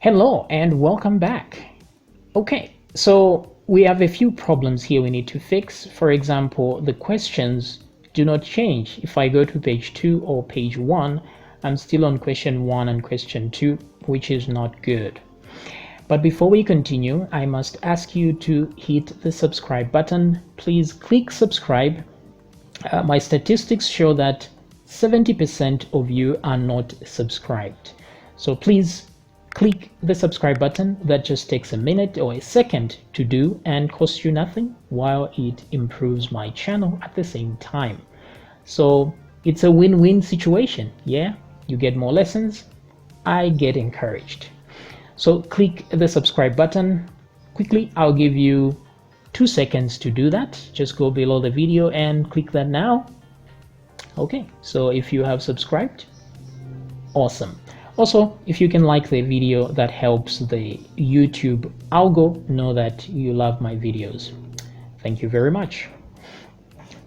Hello and welcome back. Okay, so we have a few problems here we need to fix. For example, the questions do not change. If I go to page 2 or page 1, I'm still on question 1 and question 2, which is not good. But before we continue, I must ask you to hit the subscribe button. Please click subscribe. My statistics show that 70% of you are not subscribed. So please click the subscribe button. That just takes a minute or a second to do and costs you nothing, while it improves my channel at the same time. So it's a win-win situation. Yeah, you get more lessons, I get encouraged. So click the subscribe button quickly. I'll give you 2 seconds to do that. Just go below the video and click that now. Okay, so if you have subscribed, awesome. Also, if you can like the video, that helps the YouTube algo know that you love my videos. Thank you very much.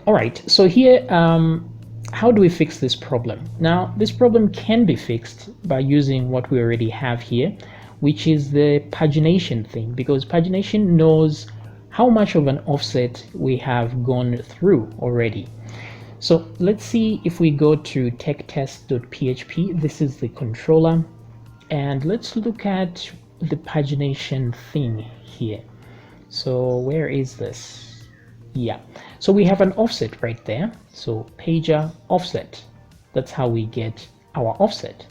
All right, so here, how do we fix this problem? Now, this problem can be fixed by using what we already have here, which is the pagination thing, because pagination knows how much of an offset we have gone through already. So let's see if we go to techtest.php. This is the controller, and let's look at the pagination thing here. So where is this? Yeah, so we have an offset right there. So pager offset, that's how we get our offset.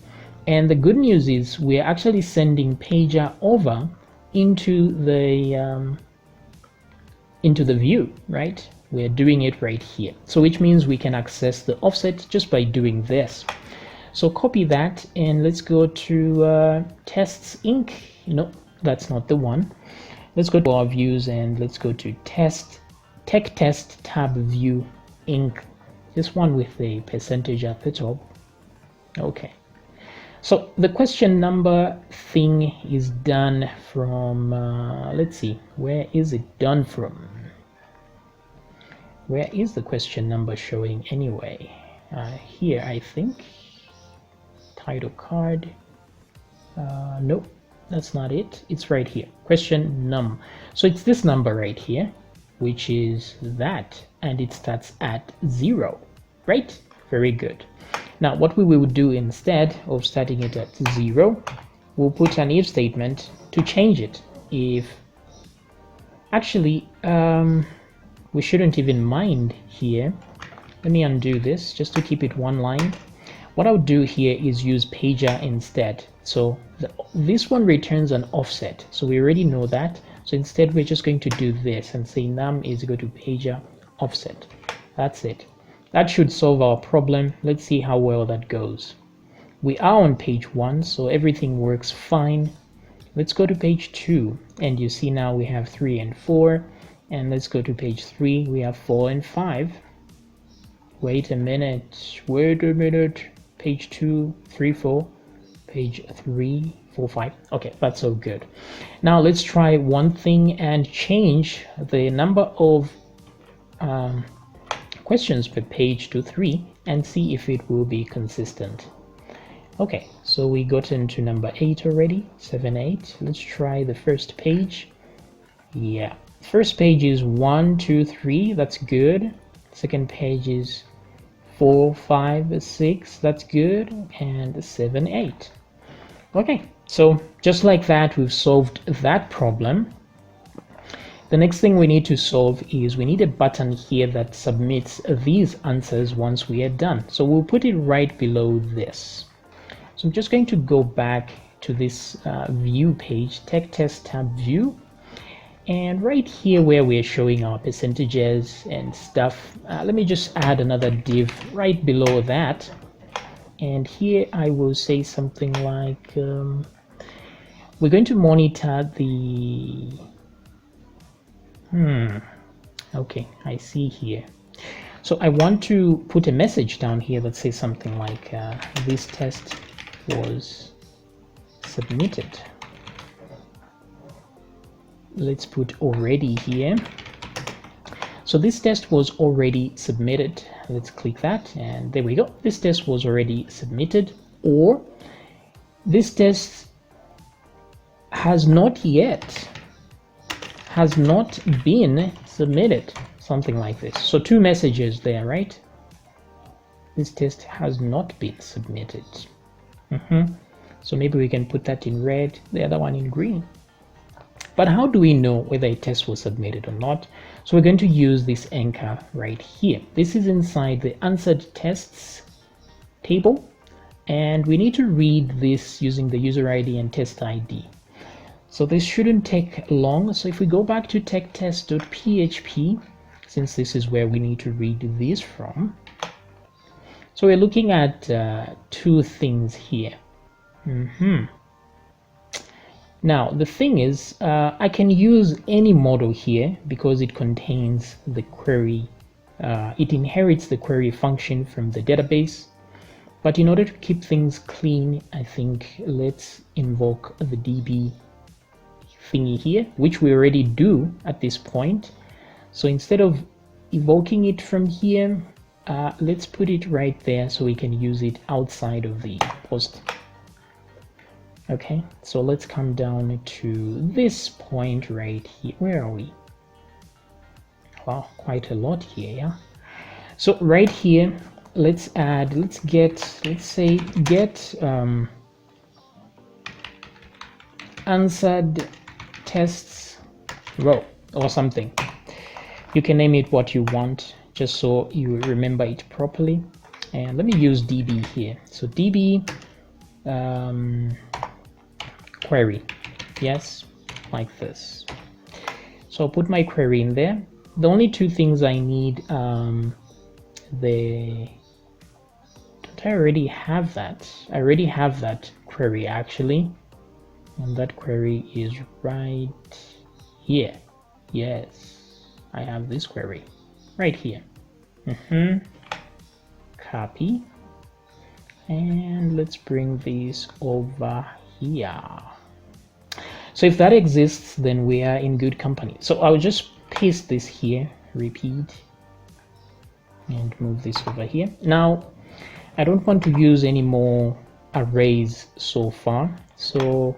And the good news is we're actually sending pager over into the view, right? We're doing it right here. So which means we can access the offset just by doing this. So copy that and let's go to tests inc. No, that's not the one. Let's go to our views and let's go to tech test tab view inc. This one with the percentage at the top. Okay. So the question number thing is done from, let's see, where is it done from? Where is the question number showing anyway? Here, I think. Title card. Nope, that's not it. It's right here. Question num. So it's this number right here, which is that, and it starts at 0, right? Very good. Now, what we will do instead of starting it at 0, we'll put an if statement to change it. If actually, we shouldn't even mind here. Let me undo this just to keep it one line. What I'll do here is use pager instead. So this one returns an offset. So we already know that. So instead, we're just going to do this and say num is equal to pager offset. That's it. That should solve our problem. Let's see how well that goes. We are on page 1, so everything works fine. Let's go to page 2, and you see now we have 3 and 4. And let's go to page 3, we have 4 and 5. Wait a minute, page 2, 3, 4, page 3, 4, 5. Okay, that's all good. Now let's try one thing and change the number of questions per page to 3 and see if it will be consistent. Okay, so we got into number 8 already, 7, 8. Let's try the first page. Yeah. First page is 1, 2, 3, that's good. Second page is 4, 5, 6, that's good. And 7, 8. Okay, so just like that, we've solved that problem. The next thing we need to solve is we need a button here that submits these answers once we are done. So we'll put it right below this. So I'm just going to go back to this view page, tech test tab view. And right here where we're showing our percentages and stuff, let me just add another div right below that. And here I will say something like, we're going to monitor the, okay, I see here. So I want to put a message down here that says something like, this test was submitted. Let's put already here. So this test was already submitted. Let's click that and there we go. This test was already submitted, or this test has not been submitted, something like this. So two messages there, right? This test has not been submitted. So maybe we can put that in red, the other one in green. But how do we know whether a test was submitted or not? So we're going to use this anchor right here. This is inside the answered tests table, and we need to read this using the user ID and test ID. So this shouldn't take long. So if we go back to techtest.php, since this is where we need to read this from, so we're looking at two things here. Now the thing is, I can use any model here because it contains the query, it inherits the query function from the database. But in order to keep things clean, I think let's invoke the DB thingy here, which we already do at this point. So instead of evoking it from here, let's put it right there so we can use it outside of the post. Okay, so let's come down to this point right here. Where are we? Wow, quite a lot here, yeah? So right here, let's say get answered tests row or something. You can name it what you want, just so you remember it properly. And let me use DB here. So DB query, yes, like this. So I'll put my query in there. The only two things I need, I already have that. I already have that query actually, and that query is right here. Yes, I have this query right here. Copy, and let's bring this over here. So if that exists, then we are in good company. So I'll just paste this here, repeat, and move this over here. Now I don't want to use any more arrays so far. So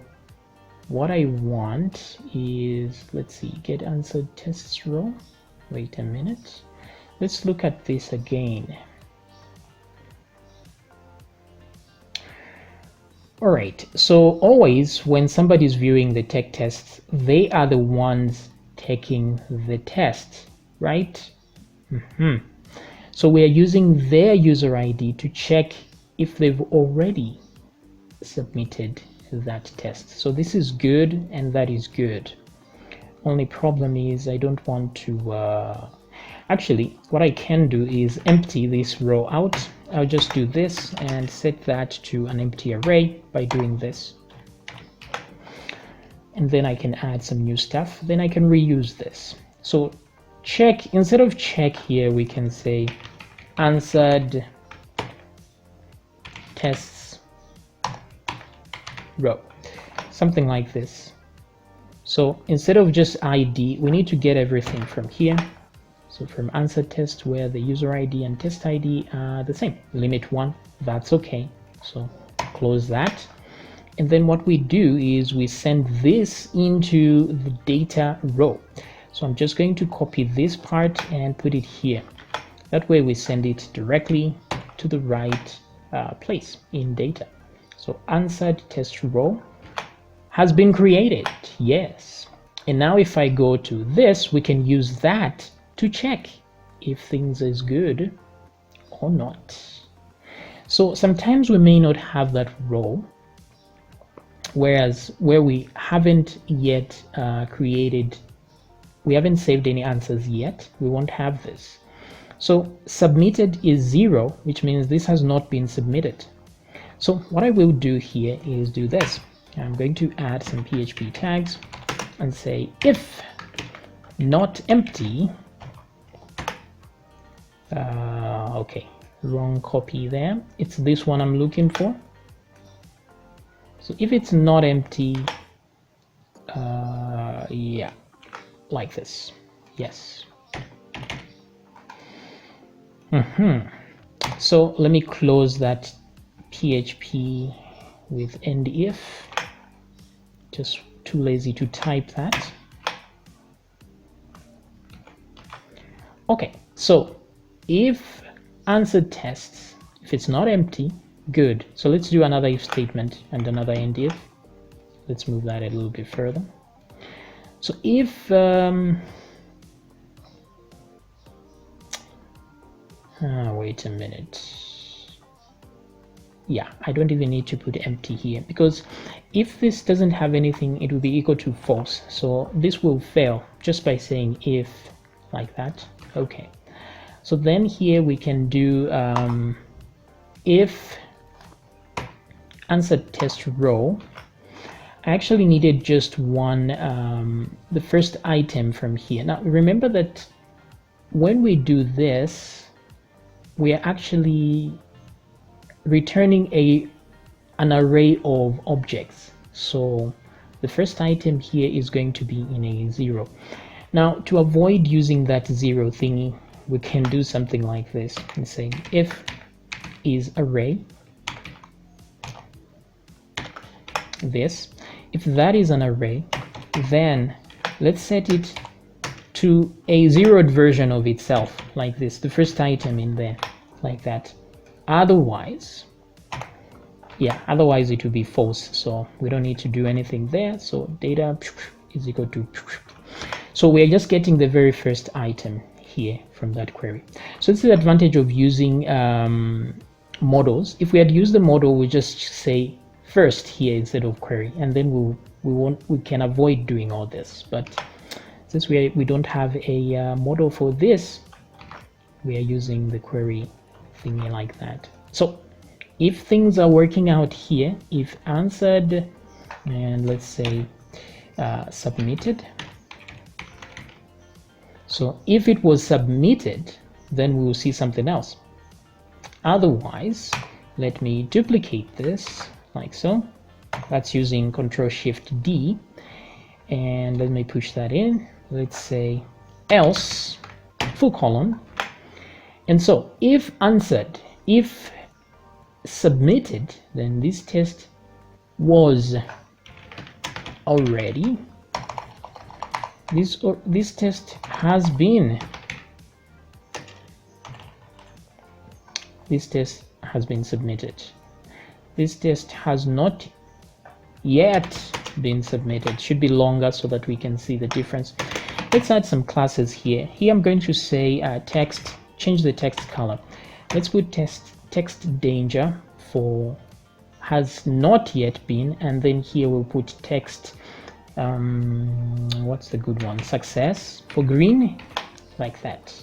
what I want is, let's see, get answered tests row. Wait a minute. Let's look at this again. All right, so always when somebody is viewing the tech tests, they are the ones taking the test, right? So we are using their user ID to check if they've already submitted that test. So this is good and that is good. Only problem is I don't want to actually, what I can do is empty this row out. I'll just do this and set that to an empty array by doing this. And then I can add some new stuff. Then I can reuse this. So check, instead of check here, we can say answered tests row, something like this. So instead of just ID, we need to get everything from here. So from answer test, where the user ID and test ID are the same, limit 1, that's okay. So close that. And then what we do is we send this into the data row. So I'm just going to copy this part and put it here. That way we send it directly to the right place in data. So answered test row has been created, yes. And now if I go to this, we can use that to check if things is good or not. So sometimes we may not have that row, whereas where we haven't yet we haven't saved any answers yet, we won't have this. So submitted is 0, which means this has not been submitted. So what I will do here is do this. I'm going to add some PHP tags and say if not empty, okay, wrong copy there. It's this one I'm looking for. So if it's not empty, yeah, like this, yes. So let me close that PHP with end if, just too lazy to type that. Okay, so if answer tests, if it's not empty, good. So let's do another if statement and another end if. Let's move that a little bit further. So if wait a minute. Yeah, I don't even need to put empty here, because if this doesn't have anything, it will be equal to false. So this will fail just by saying if, like that. Okay, so then here we can do if answer test row. I actually needed just one, the first item from here. Now remember that when we do this, we are actually returning an array of objects. So the first item here is going to be in a 0. Now to avoid using that 0 thingy, we can do something like this and say if is array this. If that is an array, then let's set it to a zeroed version of itself, like this, the first item in there, like that. Otherwise, yeah, otherwise it will be false, so we don't need to do anything there. So data is equal to, so we're just getting the very first item here from that query. So it's the advantage of using models. If we had used the model, we just say first here instead of query, and then we can avoid doing all this. But since we don't have a model for this, we are using the query thingy like that. So if things are working out here, if answered, and let's say submitted. So if it was submitted, then we will see something else. Otherwise, let me duplicate this like so. That's using Ctrl+Shift+D, and let me push that in. Let's say else full colon. And so if answered, if submitted, then this test was already, this test has been, this test has been submitted. This test has not yet been submitted. Should be longer so that we can see the difference. Let's add some classes here. Here I'm going to say text, change the text color. Let's put text danger for has not yet been, and then here we'll put text what's the good one, success for green, like that.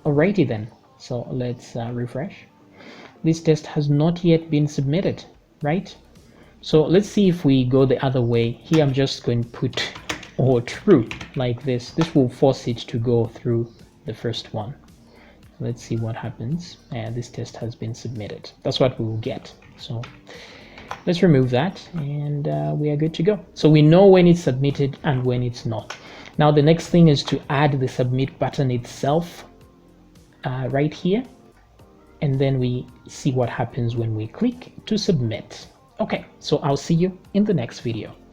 Alrighty then, so let's refresh. This test has not yet been submitted, right? So let's see if we go the other way. Here I'm just going to put or true like this. This will force it to go through the first one. Let's see what happens. And this test has been submitted. That's what we will get. So let's remove that, and we are good to go. So we know when it's submitted and when it's not. Now the next thing is to add the submit button itself right here, and then we see what happens when we click to submit. Okay, so I'll see you in the next video.